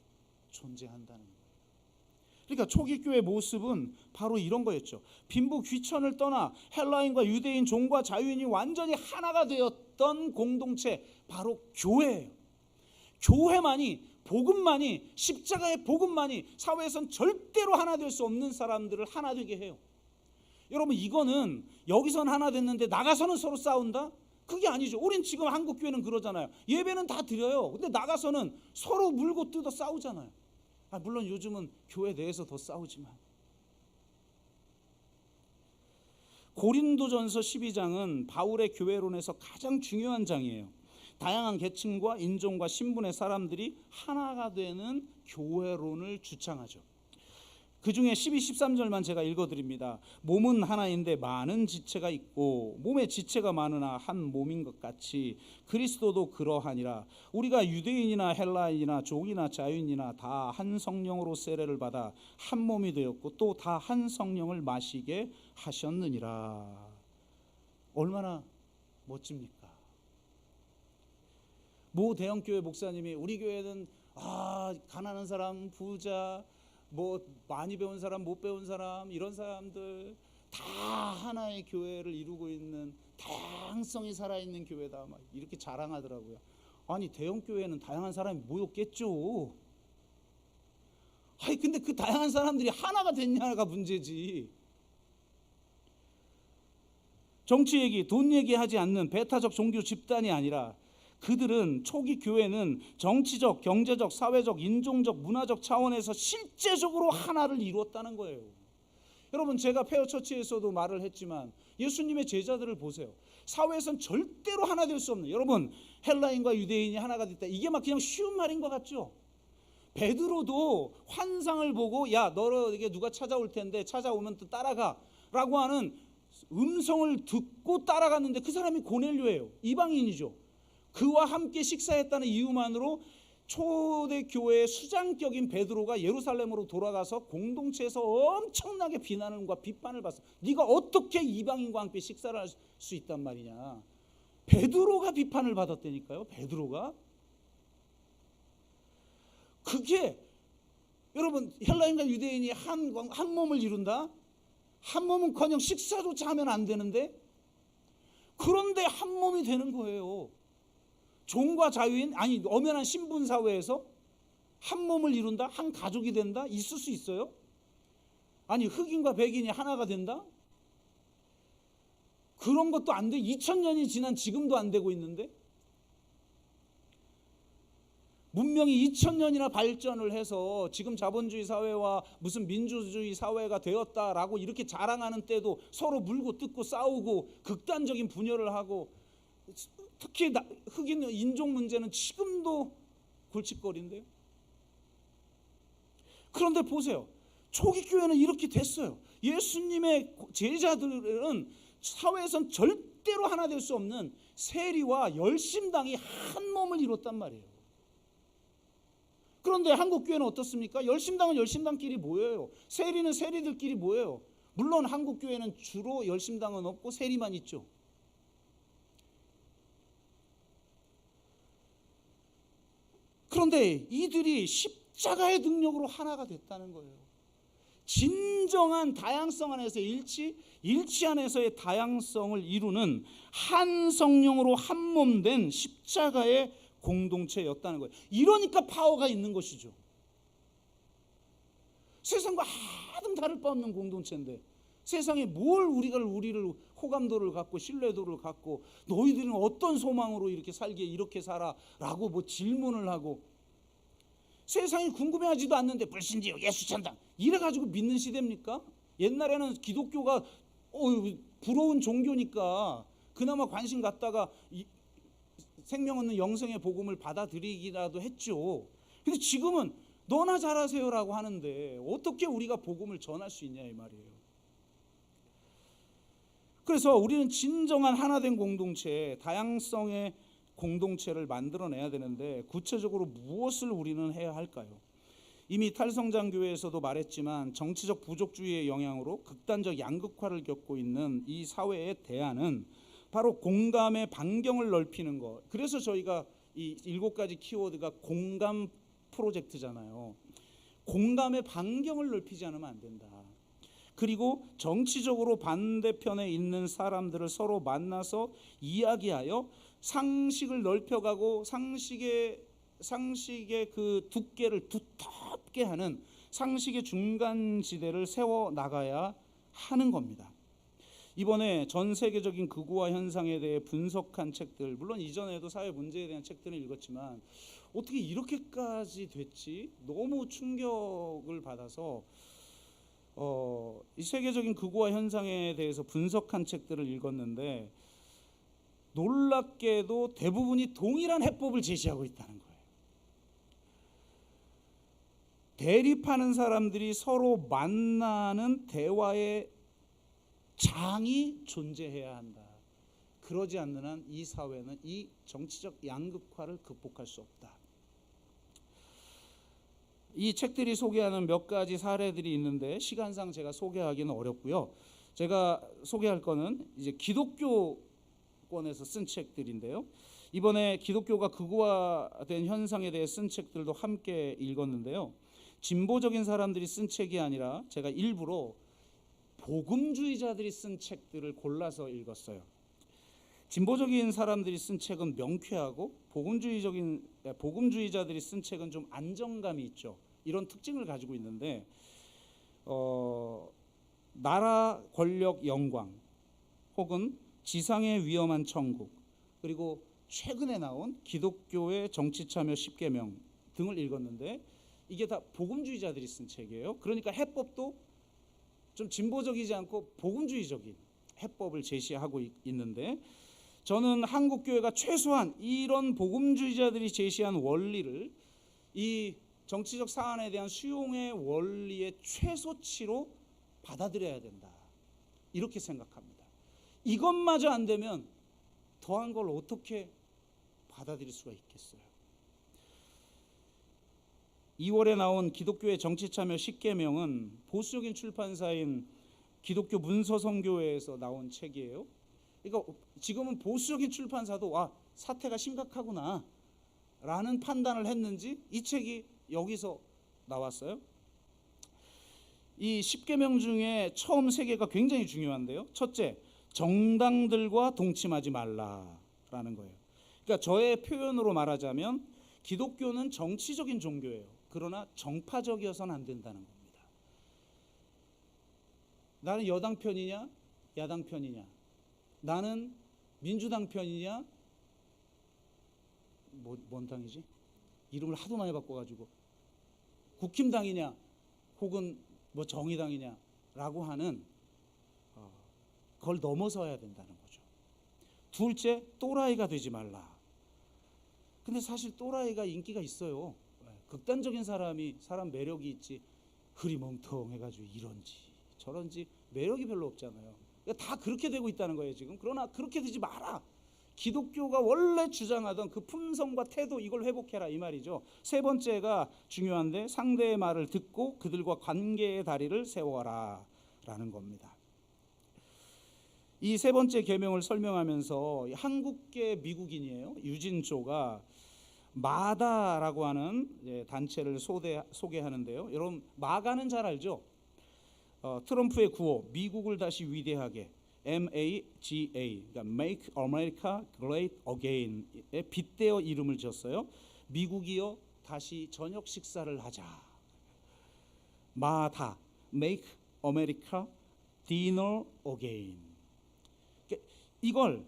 존재한다는 거예요. 그러니까 초기 교회의 모습은 바로 이런 거였죠. 빈부 귀천을 떠나 헬라인과 유대인, 종과 자유인이 완전히 하나가 되었던 공동체, 바로 교회예요. 교회만이, 복음만이, 십자가의 복음만이 사회에선 절대로 하나 될 수 없는 사람들을 하나 되게 해요. 여러분 이거는 여기선 하나 됐는데 나가서는 서로 싸운다? 그게 아니죠. 우린 지금 한국 교회는 그러잖아요. 예배는 다 드려요. 근데 나가서는 서로 물고 뜯어 싸우잖아요. 물론 요즘은 교회 내에서 더 싸우지만. 고린도전서 12장은 바울의 교회론에서 가장 중요한 장이에요. 다양한 계층과 인종과 신분의 사람들이 하나가 되는 교회론을 주창하죠. 그 중에 12, 13절만 제가 읽어드립니다. 몸은 하나인데 많은 지체가 있고 몸에 지체가 많으나 한 몸인 것 같이 그리스도도 그러하니라. 우리가 유대인이나 헬라인이나 종이나 자유인이나 다 한 성령으로 세례를 받아 한 몸이 되었고 또 다 한 성령을 마시게 하셨느니라. 얼마나 멋집니까? 모 대형교회 목사님이 우리 교회는 가난한 사람, 부자, 뭐 많이 배운 사람, 못 배운 사람, 이런 사람들 다 하나의 교회를 이루고 있는 다양성이 살아있는 교회다, 막 이렇게 자랑하더라고요. 아니 대형교회는 다양한 사람이 모였겠죠. 근데 그 다양한 사람들이 하나가 됐냐가 문제지. 정치 얘기, 돈 얘기하지 않는 배타적 종교 집단이 아니라, 그들은 초기 교회는 정치적, 경제적, 사회적, 인종적, 문화적 차원에서 실제적으로 하나를 이루었다는 거예요. 여러분 제가 페어처치에서도 말을 했지만 예수님의 제자들을 보세요. 사회에선 절대로 하나 될 수 없는, 여러분 헬라인과 유대인이 하나가 됐다, 이게 막 그냥 쉬운 말인 것 같죠. 베드로도 환상을 보고 야 너에게 누가 찾아올 텐데 찾아오면 또 따라가 라고 하는 음성을 듣고 따라갔는데 그 사람이 고넬료예요. 이방인이죠. 그와 함께 식사했다는 이유만으로 초대교회의 수장격인 베드로가 예루살렘으로 돌아가서 공동체에서 엄청나게 비난과 비판을 받았어요. 네가 어떻게 이방인과 함께 식사를 할 수 있단 말이냐. 베드로가 비판을 받았다니까요. 베드로가. 그게 여러분 헬라인과 유대인이 한 몸을 이룬다? 한 몸은커녕 식사조차 하면 안 되는데 그런데 한 몸이 되는 거예요. 종과 자유인 아니 엄연한 신분 사회에서 한 몸을 이룬다? 한 가족이 된다? 있을 수 있어요? 아니 흑인과 백인이 하나가 된다? 그런 것도 안 돼. 2000년이 지난 지금도 안 되고 있는데 문명이 2000년이나 발전을 해서 지금 자본주의 사회와 무슨 민주주의 사회가 되었다라고 이렇게 자랑하는 때도 서로 물고 뜯고 싸우고 극단적인 분열을 하고 특히 흑인 인종 문제는 지금도 골칫거리인데요. 그런데 보세요. 초기 교회는 이렇게 됐어요. 예수님의 제자들은 사회에선 절대로 하나 될 수 없는 세리와 열심당이 한 몸을 이뤘단 말이에요. 그런데 한국교회는 어떻습니까? 열심당은 열심당끼리 모여요. 세리는 세리들끼리 모여요. 물론 한국교회는 주로 열심당은 없고 세리만 있죠. 그런데 이들이 십자가의 능력으로 하나가 됐다는 거예요. 진정한 다양성 안에서 일치 안에서의 다양성을 이루는 한 성령으로 한 몸 된 십자가의 공동체였다는 거예요. 이러니까 파워가 있는 것이죠. 세상과 하등 다를 바 없는 공동체인데 세상에 뭘 우리를 호감도를 갖고 신뢰도를 갖고 너희들은 어떤 소망으로 이렇게 살기에 이렇게 살아라고 뭐 질문을 하고 세상이 궁금해하지도 않는데 불신지요 예수천당 이래가지고 믿는 시대입니까? 옛날에는 기독교가 부러운 종교니까 그나마 관심 갖다가 생명 없는 영생의 복음을 받아들이기라도 했죠. 근데 지금은 너나 잘하세요라고 하는데 어떻게 우리가 복음을 전할 수 있냐 이 말이에요. 그래서 우리는 진정한 하나된 공동체, 다양성의 공동체를 만들어내야 되는데 구체적으로 무엇을 우리는 해야 할까요? 이미 탈성장교회에서도 말했지만 정치적 부족주의의 영향으로 극단적 양극화를 겪고 있는 이 사회의 대안은 바로 공감의 반경을 넓히는 것. 그래서 저희가 이 7가지 키워드가 공감 프로젝트잖아요. 공감의 반경을 넓히지 않으면 안 된다. 그리고 정치적으로 반대편에 있는 사람들을 서로 만나서 이야기하여 상식을 넓혀가고 상식의 그 두께를 두텁게 하는 상식의 중간지대를 세워나가야 하는 겁니다. 이번에 전 세계적인 극우화 현상에 대해 분석한 책들, 물론 이전에도 사회 문제에 대한 책들을 읽었지만 어떻게 이렇게까지 됐지? 너무 충격을 받아서 이 세계적인 극우화 현상에 대해서 분석한 책들을 읽었는데 놀랍게도 대부분이 동일한 해법을 제시하고 있다는 거예요. 대립하는 사람들이 서로 만나는 대화의 장이 존재해야 한다. 그러지 않는 한 이 사회는 이 정치적 양극화를 극복할 수 없다. 이 책들이 소개하는 몇 가지 사례들이 있는데 시간상 제가 소개하기는 어렵고요. 제가 소개할 거는 이제 기독교권에서 쓴 책들인데요. 이번에 기독교가 극우화된 현상에 대해 쓴 책들도 함께 읽었는데요. 진보적인 사람들이 쓴 책이 아니라 제가 일부러 복음주의자들이 쓴 책들을 골라서 읽었어요. 진보적인 사람들이 쓴 책은 명쾌하고 복음주의자들이 쓴 책은 좀 안정감이 있죠. 이런 특징을 가지고 있는데 나라 권력 영광 혹은 지상의 위험한 천국 그리고 최근에 나온 기독교의 정치참여 10계명 등을 읽었는데 이게 다 복음주의자들이 쓴 책이에요. 그러니까 해법도 좀 진보적이지 않고 복음주의적인 해법을 제시하고 있는데 저는 한국교회가 최소한 이런 복음주의자들이 제시한 원리를 이 정치적 사안에 대한 수용의 원리의 최소치로 받아들여야 된다. 이렇게 생각합니다. 이것마저 안 되면 더한 걸 어떻게 받아들일 수가 있겠어요. 2월에 나온 기독교의 정치참여 10계명은 보수적인 출판사인 기독교 문서선교회에서 나온 책이에요. 그러니까 지금은 보수적인 출판사도 사태가 심각하구나 라는 판단을 했는지 이 책이 여기서 나왔어요. 이 10계명 중에 처음 3개가 굉장히 중요한데요. 첫째, 정당들과 동침하지 말라라는 거예요. 그러니까 저의 표현으로 말하자면 기독교는 정치적인 종교예요. 그러나 정파적이어서는 안 된다는 겁니다. 나는 여당 편이냐 야당 편이냐, 나는 민주당 편이냐, 뭔 당이지? 이름을 하도 많이 바꿔가지고 국힘당이냐 혹은 뭐 정의당이냐라고 하는 그걸 넘어서야 된다는 거죠. 둘째, 또라이가 되지 말라. 근데 사실 또라이가 인기가 있어요. 극단적인 사람 매력이 있지, 흐리멍텅해가지고 이런지 저런지 매력이 별로 없잖아요. 그러니까 다 그렇게 되고 있다는 거예요 지금. 그러나 그렇게 되지 마라. 기독교가 원래 주장하던 그 품성과 태도, 이걸 회복해라 이 말이죠. 세 번째가 중요한데, 상대의 말을 듣고 그들과 관계의 다리를 세워라 라는 겁니다. 이 세 번째 계명을 설명하면서 한국계 미국인이에요, 유진조가 마다라고 하는 단체를 소개하는데요. 여러분 마가는 잘 알죠? 트럼프의 구호 미국을 다시 위대하게, MAGA, 그러니까 Make America Great Again에 빗대어 이름을 지었어요. 미국이여 다시 저녁 식사를 하자. 마다, Make America Dinner Again. 이걸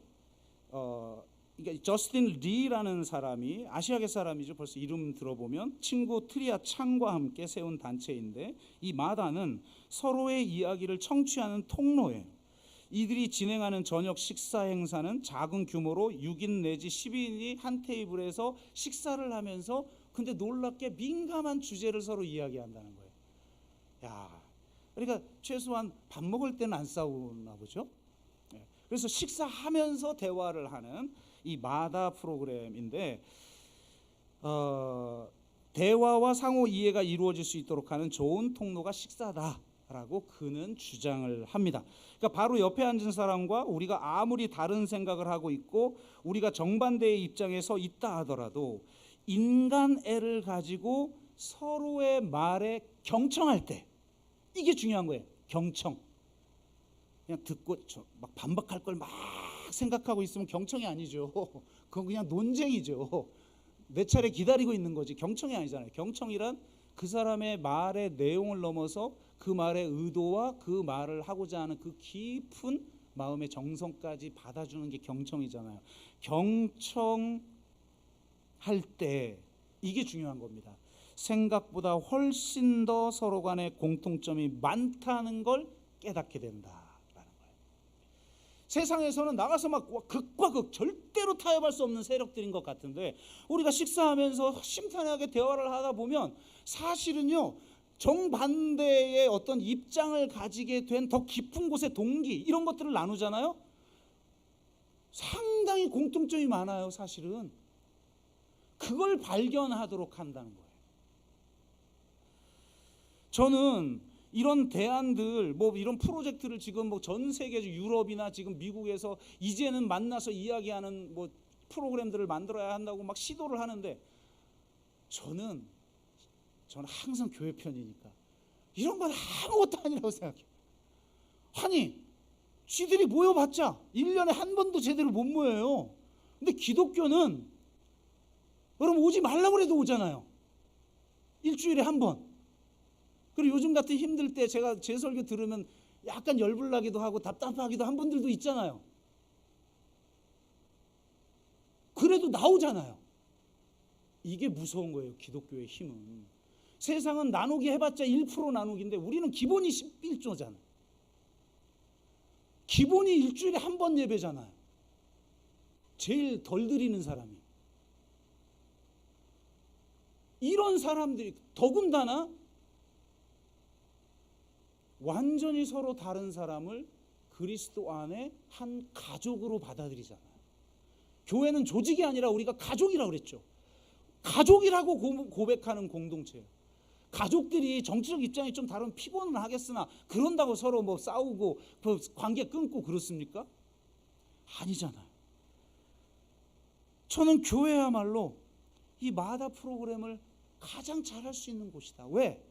그러니까 저스틴 리라는 사람이, 아시아계 사람이죠. 벌써 이름 들어보면 친구 트리아 창과 함께 세운 단체인데, 이 마다는 서로의 이야기를 청취하는 통로예요. 이들이 진행하는 저녁 식사 행사는 작은 규모로 6인 내지 12인이 한 테이블에서 식사를 하면서, 근데 놀랍게 민감한 주제를 서로 이야기한다는 거예요. 야, 그러니까 최소한 밥 먹을 때는 안 싸우나 보죠. 그래서 식사하면서 대화를 하는 이 마다 프로그램인데, 대화와 상호 이해가 이루어질 수 있도록 하는 좋은 통로가 식사다라고 그는 주장을 합니다. 그러니까 바로 옆에 앉은 사람과 우리가 아무리 다른 생각을 하고 있고 우리가 정반대의 입장에 서 있다 하더라도 인간애를 가지고 서로의 말에 경청할 때, 이게 중요한 거예요. 경청. 그냥 듣고 막 반박할 걸 막 생각하고 있으면 경청이 아니죠. 그건 그냥 논쟁이죠. 내 차례 기다리고 있는 거지. 경청이 아니잖아요. 경청이란 그 사람의 말의 내용을 넘어서 그 말의 의도와 그 말을 하고자 하는 그 깊은 마음의 정성까지 받아주는 게 경청이잖아요. 경청할 때 이게 중요한 겁니다. 생각보다 훨씬 더 서로 간의 공통점이 많다는 걸 깨닫게 된다. 세상에서는 나가서 막 극과 극, 절대로 타협할 수 없는 세력들인 것 같은데, 우리가 식사하면서 심탄하게 대화를 하다 보면 사실은요, 정반대의 어떤 입장을 가지게 된 더 깊은 곳의 동기, 이런 것들을 나누잖아요. 상당히 공통점이 많아요. 사실은 그걸 발견하도록 한다는 거예요. 저는 이런 대안들, 뭐 이런 프로젝트를 지금 뭐 전 세계 유럽이나 지금 미국에서 이제는 만나서 이야기하는 뭐 프로그램들을 만들어야 한다고 막 시도를 하는데, 저는 항상 교회 편이니까 이런 건 아무것도 아니라고 생각해요. 아니, 쥐들이 모여봤자 1년에 한 번도 제대로 못 모여요. 근데 기독교는 여러분 오지 말라고 해도 오잖아요. 일주일에 한 번. 그리고 요즘 같은 힘들 때 제가 제 설교 들으면 약간 열불나기도 하고 답답하기도 한 분들도 있잖아요. 그래도 나오잖아요. 이게 무서운 거예요. 기독교의 힘은. 세상은 나누기 해봤자 1% 나누기인데 우리는 기본이 11조잖아요. 기본이 일주일에 한 번 예배잖아요. 제일 덜 드리는 사람이. 이런 사람들이 더군다나 완전히 서로 다른 사람을 그리스도 안에 한 가족으로 받아들이잖아요. 교회는 조직이 아니라 우리가 가족이라고 그랬죠. 가족이라고 고백하는 공동체예요. 가족들이 정치적 입장이 좀 다르면 피곤은 하겠으나 그런다고 서로 뭐 싸우고 그 관계 끊고 그렇습니까? 아니잖아요. 저는 교회야말로 이 마다 프로그램을 가장 잘할 수 있는 곳이다. 왜?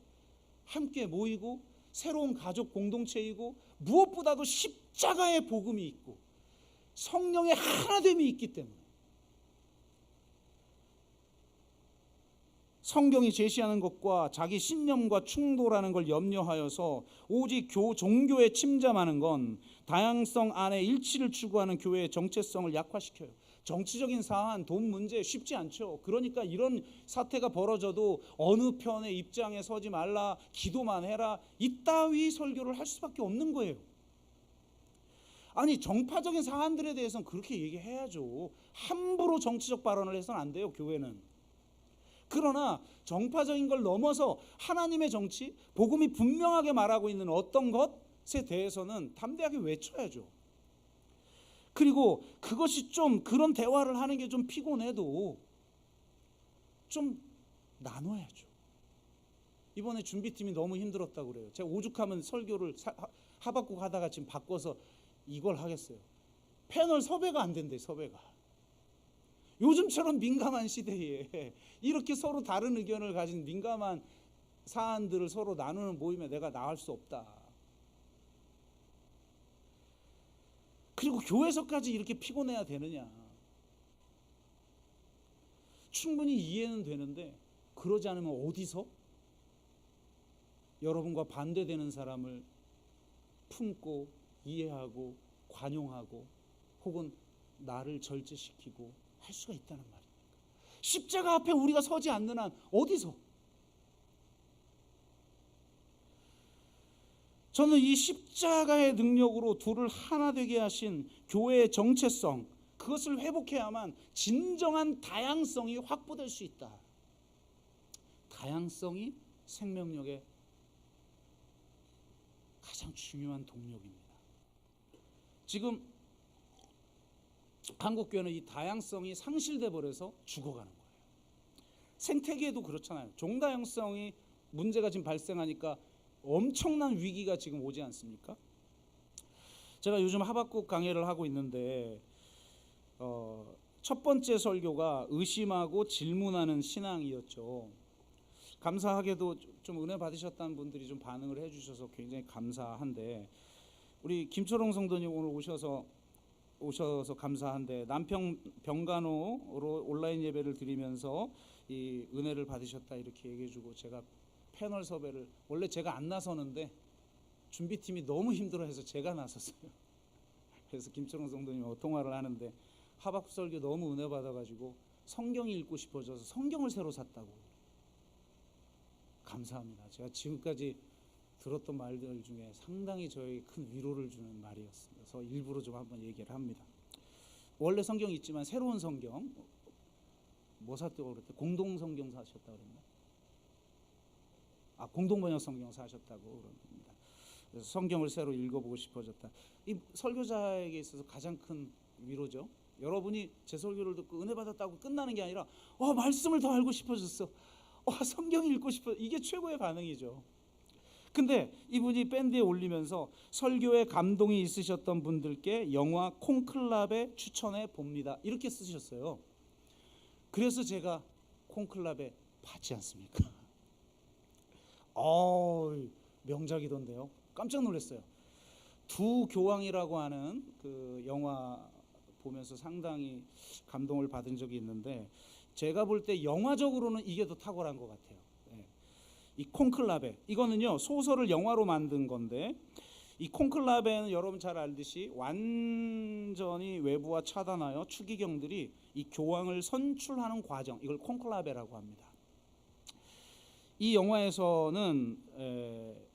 함께 모이고 새로운 가족 공동체이고 무엇보다도 십자가의 복음이 있고 성령의 하나됨이 있기 때문에. 성경이 제시하는 것과 자기 신념과 충돌하는 걸 염려하여서 오직 종교에 침잠하는 건 다양성 안에 일치를 추구하는 교회의 정체성을 약화시켜요. 정치적인 사안, 돈 문제 쉽지 않죠. 그러니까 이런 사태가 벌어져도 어느 편의 입장에 서지 말라, 기도만 해라, 이따위 설교를 할 수밖에 없는 거예요. 아니, 정파적인 사안들에 대해서는 그렇게 얘기해야죠. 함부로 정치적 발언을 해서는 안 돼요, 교회는. 그러나 정파적인 걸 넘어서 하나님의 정치, 복음이 분명하게 말하고 있는 어떤 것에 대해서는 담대하게 외쳐야죠. 그리고 그것이 좀 그런 대화를 하는 게 좀 피곤해도 좀 나눠야죠. 이번에 준비팀이 너무 힘들었다고 그래요. 제가 오죽하면 설교를 하박국 하다가 지금 바꿔서 이걸 하겠어요. 패널 섭외가 안 된대, 섭외가. 요즘처럼 민감한 시대에 이렇게 서로 다른 의견을 가진 민감한 사안들을 서로 나누는 모임에 내가 나갈 수 없다. 그리고 교회에서까지 이렇게 피곤해야 되느냐. 충분히 이해는 되는데 그러지 않으면 어디서 여러분과 반대되는 사람을 품고 이해하고 관용하고 혹은 나를 절제시키고 할 수가 있다는 말입니까? 십자가 앞에 우리가 서지 않는 한 어디서? 저는 이 십자가의 능력으로 둘을 하나 되게 하신 교회의 정체성, 그것을 회복해야만 진정한 다양성이 확보될 수 있다. 다양성이 생명력의 가장 중요한 동력입니다. 지금 한국교회는 이 다양성이 상실돼 버려서 죽어가는 거예요. 생태계도 그렇잖아요. 종다양성이 문제가 지금 발생하니까 엄청난 위기가 지금 오지 않습니까? 제가 요즘 하박국 강해를 하고 있는데 첫 번째 설교가 의심하고 질문하는 신앙이었죠. 감사하게도 좀 은혜 받으셨다는 분들이 좀 반응을 해주셔서 굉장히 감사한데, 우리 김초롱 성도님 오늘 오셔서 감사한데, 남편 병간호로 온라인 예배를 드리면서 이 은혜를 받으셨다 이렇게 얘기해주고, 제가 패널 섭외를 원래 제가 안 나서는데 준비팀이 너무 힘들어해서 제가 나섰어요. 그래서 김초롱 성도님하고 통화를 하는데 하박국 설교 너무 은혜 받아가지고 성경 읽고 싶어져서 성경을 새로 샀다고. 감사합니다. 제가 지금까지 들었던 말들 중에 상당히 저에게 큰 위로를 주는 말이었습니다. 그래서 일부러 좀 한번 얘기를 합니다. 원래 성경이 있지만 새로운 성경, 뭐 샀다고 그랬대? 공동성경 사셨다고 그랬나? 공동번역 성경 사셨다고 그럽니다. 그래서 성경을 새로 읽어보고 싶어졌다. 이 설교자에게 있어서 가장 큰 위로죠. 여러분이 제 설교를 듣고 은혜 받았다고 끝나는 게 아니라 말씀을 더 알고 싶어졌어. 성경 읽고 싶어. 이게 최고의 반응이죠. 근데 이분이 밴드에 올리면서 설교에 감동이 있으셨던 분들께 영화 콘클라베 추천해 봅니다. 이렇게 쓰셨어요. 그래서 제가 콘클라베 봤지 않습니까? 명작이던데요. 깜짝 놀랐어요. 두 교황이라고 하는 그 영화 보면서 상당히 감동을 받은 적이 있는데, 제가 볼 때 영화적으로는 이게 더 탁월한 것 같아요. 이 콘클라베, 이거는요 소설을 영화로 만든 건데, 이 콘클라베는 여러분 잘 알듯이 완전히 외부와 차단하여 추기경들이 이 교황을 선출하는 과정, 이걸 콘클라베라고 합니다. 이 영화에서는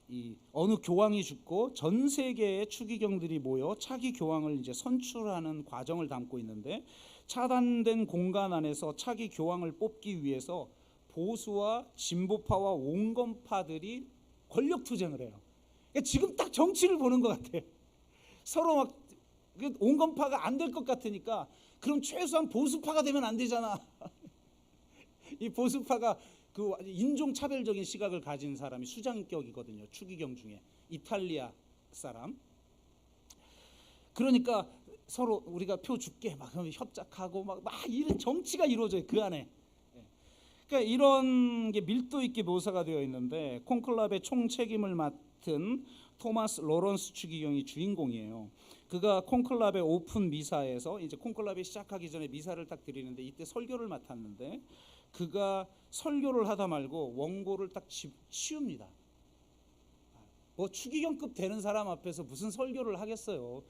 이 어느 교황이 죽고 전 세계의 추기경들이 모여 차기 교황을 이제 선출하는 과정을 담고 있는데, 차단된 공간 안에서 차기 교황을 뽑기 위해서 보수와 진보파와 온건파들이 권력 투쟁을 해요. 그러니까 지금 딱 정치를 보는 것 같아요. 서로 막 온건파가 안 될 것 같으니까 그럼 최소한 보수파가 되면 안 되잖아. 이 보수파가 그 인종차별적인 시각을 가진 사람이 수장격이거든요. 추기경 중에 이탈리아 사람. 그러니까 서로 우리가 표 줄게 막 협작하고 막 이런 정치가 이루어져요, 그 안에. 그러니까 이런 게 밀도 있게 묘사가 되어 있는데 콘클라베 총책임을 맡은 토마스 로런스 추기경이 주인공이에요. 그가 콘클라베 오픈 미사에서 이제 콘클라베 시작하기 전에 미사를 딱 드리는데 이때 설교를 맡았는데 그가 설교를 하다 말고 원고를 딱 치웁니다. 뭐 추기경급 되는 사람 앞에서 무슨 설교를 하겠어요.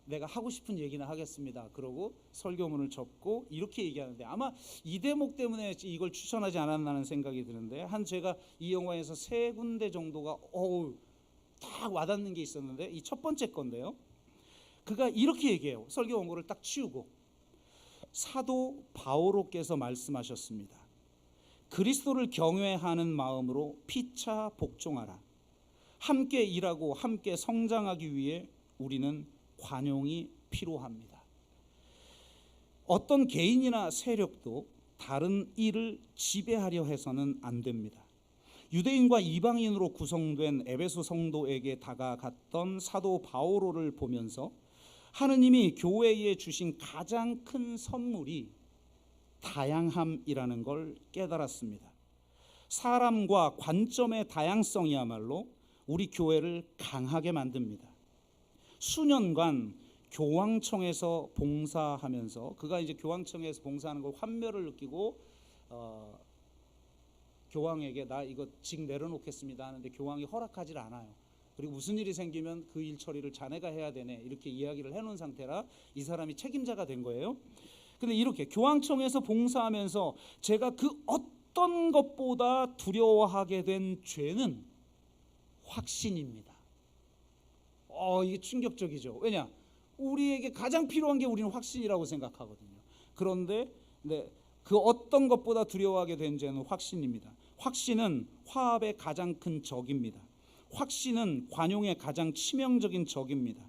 내가 하고 싶은 얘기나 하겠습니다. 그러고 설교문을 접고 이렇게 얘기하는데 아마 이 대목 때문에 이걸 추천하지 않았나는 생각이 드는데 제가 이 영화에서 3군데 정도가 딱 와닿는 게 있었는데 이 첫 번째 건데요. 그가 이렇게 얘기해요. 설교 원고를 딱 치우고 사도 바오로께서 말씀하셨습니다. 그리스도를 경외하는 마음으로 피차 복종하라. 함께 일하고 함께 성장하기 위해 우리는 관용이 필요합니다. 어떤 개인이나 세력도 다른 일을 지배하려 해서는 안 됩니다. 유대인과 이방인으로 구성된 에베소 성도에게 다가갔던 사도 바오로를 보면서 하느님이 교회에 주신 가장 큰 선물이 다양함이라는 걸 깨달았습니다. 사람과 관점의 다양성이야말로 우리 교회를 강하게 만듭니다. 수년간 교황청에서 봉사하면서 그가 이제 교황청에서 봉사하는 걸 환멸을 느끼고 교황에게 나 이거 직 내려놓겠습니다 하는데 교황이 허락하지 않아요. 그리고 무슨 일이 생기면 그 일 처리를 자네가 해야 되네 이렇게 이야기를 해놓은 상태라 이 사람이 책임자가 된 거예요. 근데 이렇게 교황청에서 봉사하면서 제가 그 어떤 것보다 두려워하게 된 죄는 확신입니다. 이게 충격적이죠. 왜냐? 우리에게 가장 필요한 게 우리는 확신이라고 생각하거든요. 그런데 그 어떤 것보다 두려워하게 된 죄는 확신입니다. 확신은 화합의 가장 큰 적입니다. 확신은 관용의 가장 치명적인 적입니다.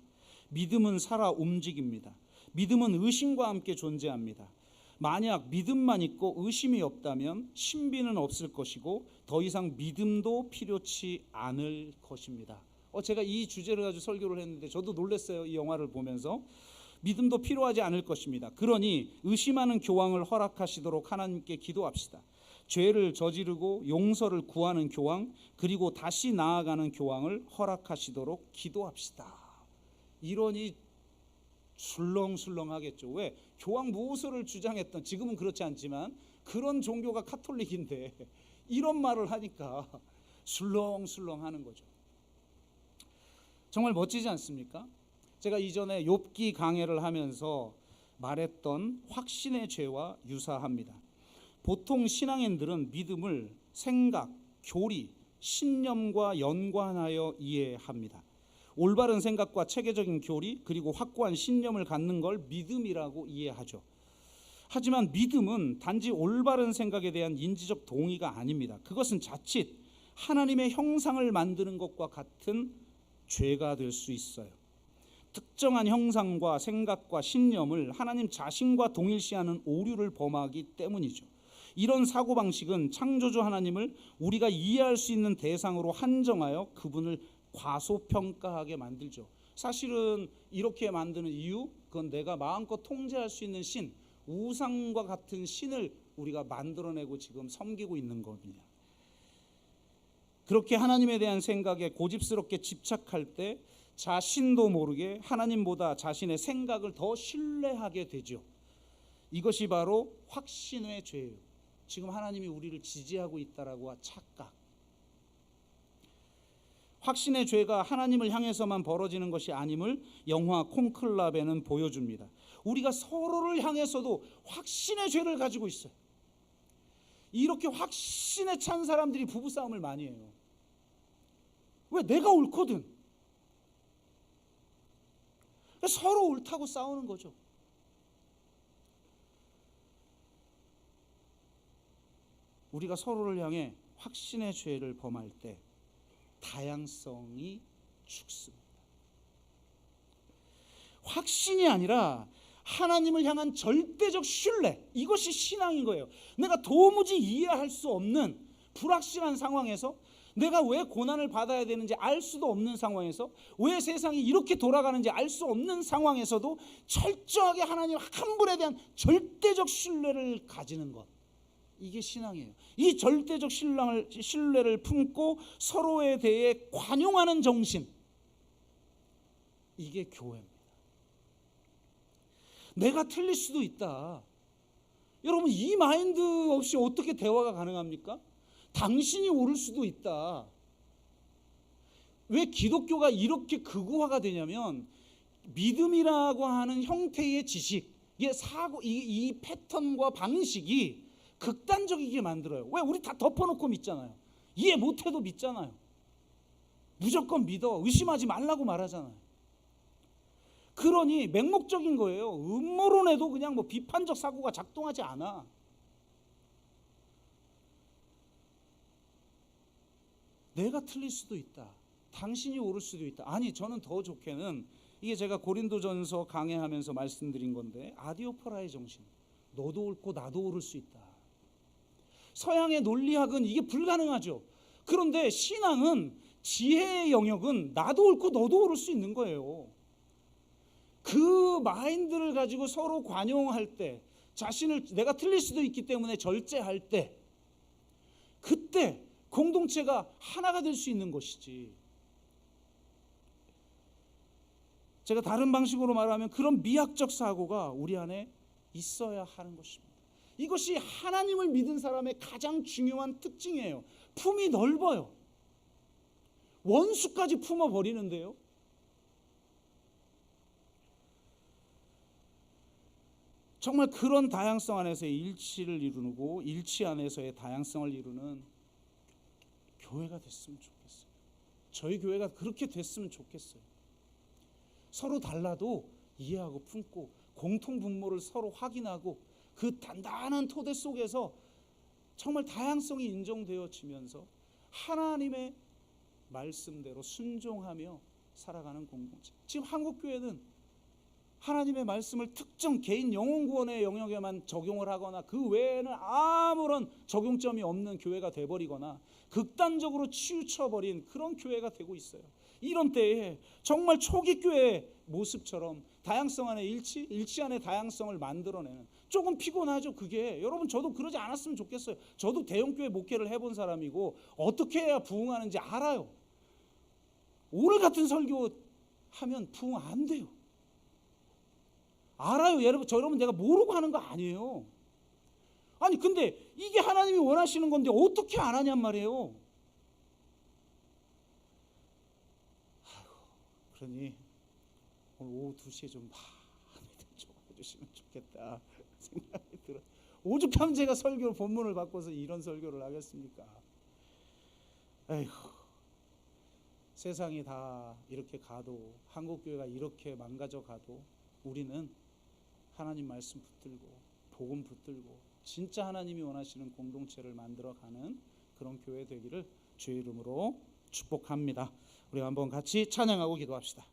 믿음은 살아 움직입니다. 믿음은 의심과 함께 존재합니다. 만약 믿음만 있고 의심이 없다면 신비는 없을 것이고 더 이상 믿음도 필요치 않을 것입니다. 제가 이 주제를 가지고 설교를 했는데 저도 놀랐어요. 이 영화를 보면서. 믿음도 필요하지 않을 것입니다. 그러니 의심하는 교황을 허락하시도록 하나님께 기도합시다. 죄를 저지르고 용서를 구하는 교황 그리고 다시 나아가는 교황을 허락하시도록 기도합시다. 이러니 술렁술렁하겠죠. 왜? 교황 무호소를 주장했던, 지금은 그렇지 않지만 그런 종교가 카톨릭인데 이런 말을 하니까 술렁술렁하는 거죠. 정말 멋지지 않습니까? 제가 이전에 욥기 강해를 하면서 말했던 확신의 죄와 유사합니다. 보통 신앙인들은 믿음을 생각, 교리, 신념과 연관하여 이해합니다. 올바른 생각과 체계적인 교리 그리고 확고한 신념을 갖는 걸 믿음이라고 이해하죠. 하지만 믿음은 단지 올바른 생각에 대한 인지적 동의가 아닙니다. 그것은 자칫 하나님의 형상을 만드는 것과 같은 죄가 될 수 있어요. 특정한 형상과 생각과 신념을 하나님 자신과 동일시하는 오류를 범하기 때문이죠. 이런 사고방식은 창조주 하나님을 우리가 이해할 수 있는 대상으로 한정하여 그분을 과소평가하게 만들죠. 사실은 이렇게 만드는 이유, 그건 내가 마음껏 통제할 수 있는 신, 우상과 같은 신을 우리가 만들어내고 지금 섬기고 있는 겁니다. 그렇게 하나님에 대한 생각에 고집스럽게 집착할 때 자신도 모르게 하나님보다 자신의 생각을 더 신뢰하게 되죠. 이것이 바로 확신의 죄예요. 지금 하나님이 우리를 지지하고 있다라고 착각. 확신의 죄가 하나님을 향해서만 벌어지는 것이 아님을 영화 콘클라베는 보여줍니다. 우리가 서로를 향해서도 확신의 죄를 가지고 있어요. 이렇게 확신에 찬 사람들이 부부싸움을 많이 해요. 왜? 내가 옳거든. 서로 옳다고 싸우는 거죠. 우리가 서로를 향해 확신의 죄를 범할 때 다양성이 죽습니다. 확신이 아니라 하나님을 향한 절대적 신뢰, 이것이 신앙인 거예요. 내가 도무지 이해할 수 없는 불확실한 상황에서, 내가 왜 고난을 받아야 되는지 알 수도 없는 상황에서, 왜 세상이 이렇게 돌아가는지 알 수 없는 상황에서도 철저하게 하나님 한 분에 대한 절대적 신뢰를 가지는 것, 이게 신앙이에요. 이 절대적 신뢰를 품고 서로에 대해 관용하는 정신, 이게 교회입니다. 내가 틀릴 수도 있다. 여러분, 이 마인드 없이 어떻게 대화가 가능합니까? 당신이 옳을 수도 있다. 왜 기독교가 이렇게 극우화가 되냐면, 믿음이라고 하는 형태의 지식, 이게 사고, 이 패턴과 방식이 극단적이게 만들어요. 왜? 우리 다 덮어놓고 믿잖아요. 이해 못해도 믿잖아요. 무조건 믿어, 의심하지 말라고 말하잖아요. 그러니 맹목적인 거예요. 음모론에도 그냥 뭐 비판적 사고가 작동하지 않아. 내가 틀릴 수도 있다. 당신이 옳을 수도 있다. 아니, 저는 더 좋게는, 이게 제가 고린도전서 강해하면서 말씀드린 건데, 아디오포라의 정신, 너도 옳고 나도 옳을 수 있다. 서양의 논리학은 이게 불가능하죠. 그런데 신앙은, 지혜의 영역은 나도 옳고 너도 옳을 수 있는 거예요. 그 마인드를 가지고 서로 관용할 때, 자신을, 내가 틀릴 수도 있기 때문에 절제할 때, 그때 공동체가 하나가 될 수 있는 것이지. 제가 다른 방식으로 말하면 그런 미학적 사고가 우리 안에 있어야 하는 것입니다. 이것이 하나님을 믿은 사람의 가장 중요한 특징이에요. 품이 넓어요. 원수까지 품어버리는데요. 정말 그런 다양성 안에서의 일치를 이루고 일치 안에서의 다양성을 이루는 교회가 됐으면 좋겠어요. 저희 교회가 그렇게 됐으면 좋겠어요. 서로 달라도 이해하고 품고 공통 분모를 서로 확인하고 그 단단한 토대 속에서 정말 다양성이 인정되어지면서 하나님의 말씀대로 순종하며 살아가는 공동체. 지금 한국교회는 하나님의 말씀을 특정 개인 영혼 구원의 영역에만 적용을 하거나 그 외에는 아무런 적용점이 없는 교회가 돼버리거나 극단적으로 치우쳐버린 그런 교회가 되고 있어요. 이런 때에 정말 초기 교회의 모습처럼 다양성 안에 일치 안에 다양성을 만들어내는, 조금 피곤하죠. 그게 여러분, 저도 그러지 않았으면 좋겠어요. 저도 대형교회 목회를 해본 사람이고 어떻게 해야 부흥하는지 알아요. 오늘 같은 설교 하면 부흥 안 돼요. 알아요. 여러분, 내가 모르고 하는 거 아니에요. 아니, 근데 이게 하나님이 원하시는 건데 어떻게 안 하냔 말이에요. 그러니 오늘 오후 2시에 좀 마음에 좀 해주시면 좋겠다 생각이 들어. 오죽하면 제가 설교 본문을 바꿔서 이런 설교를 하겠습니까? 에휴, 세상이 다 이렇게 가도, 한국교회가 이렇게 망가져 가도 우리는 하나님 말씀 붙들고 복음 붙들고 진짜 하나님이 원하시는 공동체를 만들어가는 그런 교회 되기를 주의 이름으로 축복합니다. 우리 한번 같이 찬양하고 기도합시다.